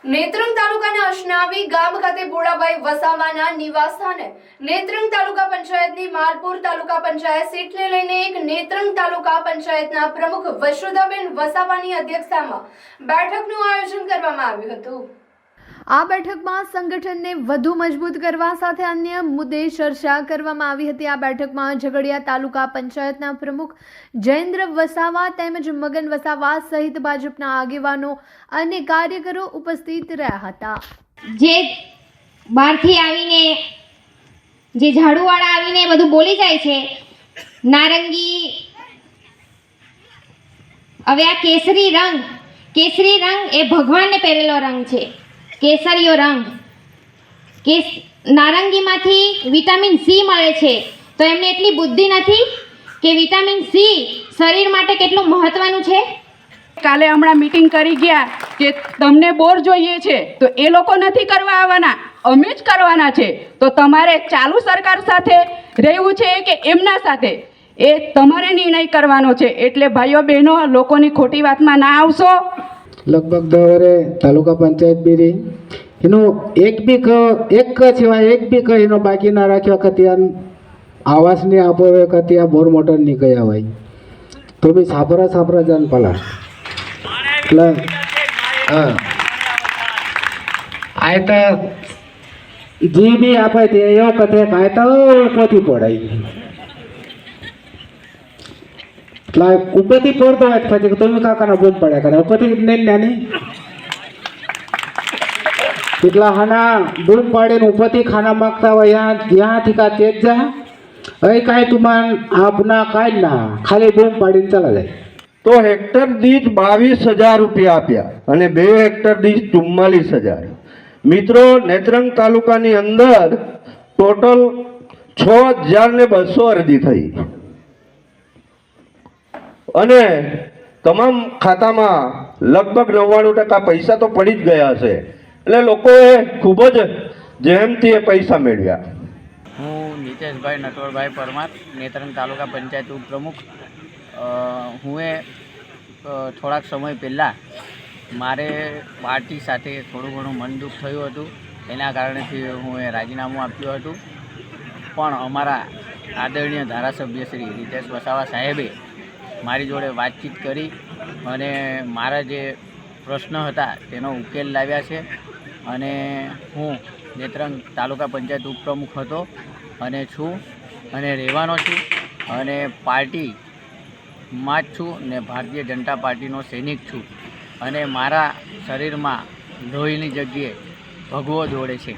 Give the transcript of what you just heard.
નેત્રંગ તાલુકાના અશનાવી ગામ ખાતે બોડાભાઈ વસાવાના નિવાસસ્થાને નેત્રંગ તાલુકા પંચાયતની માલપુર તાલુકા પંચાયત સીટને લઈને એક નેત્રંગ તાલુકા પંચાયતના પ્રમુખ વસુધાબેન વસાવાની અધ્યક્ષતામાં બેઠકનું આયોજન કરવામાં આવ્યું હતું। આ બેઠકમાં સંગઠનને વધુ મજબૂત કરવા સાથે અન્ય મુદ્દે ચર્ચા કરવામાં આવી હતી। આ બેઠકમાં ઝઘડિયા તાલુકા પંચાયતના પ્રમુખ જયેન્દ્ર વસાવા તેમજ મગન વસાવા સહિત ભાજપના આગેવાનો અને કાર્યકરો ઉપસ્થિત રહ્યા હતા। જે બહારથી આવીને જે ઝાડુવાળા આવીને બધું બોલી જાય છે, નારંગી, હવે આ કેસરી રંગ એ ભગવાનને પહેરેલો રંગ છે। કેસરીયો રંગ નારંગીમાંથી વિટામિન સી મળે છે, તો એમને એટલી બુદ્ધિ નથી કે વિટામિન સી શરીર માટે કેટલું મહત્વનું છે। કાલે હમણાં મીટિંગ કરી ગયા કે તમને બોર જોઈએ છે તો એ લોકો નથી કરવા આવવાના, અમે જ કરવાના છે। તો તમારે ચાલુ સરકાર સાથે રહેવું છે કે એમના સાથે, એ તમારે નિર્ણય કરવાનો છે। એટલે ભાઈઓ બહેનો, લોકોની ખોટી વાતમાં ના આવશો। लगभग 10 वरे तालुका पंचायत भी रही इनो एक सिवाय एक भी इनो बाकी ना राख्यो कतिया आवास नहीं आपो कतिया बोर मोटर नहीं गया भाई तो भी सापरा जान पला आए तो जी भी आपे ते यो कथे काय तो उपरथी पड़ाई उपरथी पड़तो હોય પછી તમે કાકાના બોધ પડ્યા કરે ઉપરથી નાની એટલા હાના બૂમ પાડીને ઉપરથી ખાના માગતા હોય ત્યાંથી કા તેજ જા હવે કાંઈ તુમાન આપના કાંઈ ના ખાલી બૂમ પાડીને ચલા જાય। તો હેક્ટર દીઠ 22,000 રૂપિયા આપ્યા અને 2 હેક્ટર દીઠ 44,000। મિત્રો, નેત્રંગ તાલુકાની અંદર ટોટલ 6,200 અરજી થઈ અને તમામ ખાતામાં લગભગ 99% પૈસા તો પડી જ ગયા હશે। એટલે લોકોએ ખૂબ જ જેમથી એ પૈસા મેળવ્યા। હું નીતેશભાઈ નટવરભાઈ પરમાર, નેત્રંગ તાલુકા પંચાયત ઉપપ્રમુખ। હું થોડાક સમય પહેલાં મારે પાર્ટી સાથે થોડું ઘણું મન દુઃખ થયું હતું, એના કારણેથી હું રાજીનામું આપ્યું હતું। પણ અમારા આદરણીય ધારાસભ્ય શ્રી રીતેશ વસાવા સાહેબે મારી જોડે વાતચીત કરી અને મારા જે પ્રશ્ન હતા તેનો ઉકેલ લાવ્યા છે અને હું નેત્રંગ તાલુકા પંચાયત ઉપપ્રમુખ હતો અને છું અને રહેવાનો છું અને પાર્ટીમાં જ છું ને ભારતીય જનતા પાર્ટીનો સૈનિક છું અને મારા શરીરમાં લોહીની જગ્યાએ ભગવો દોડે છે।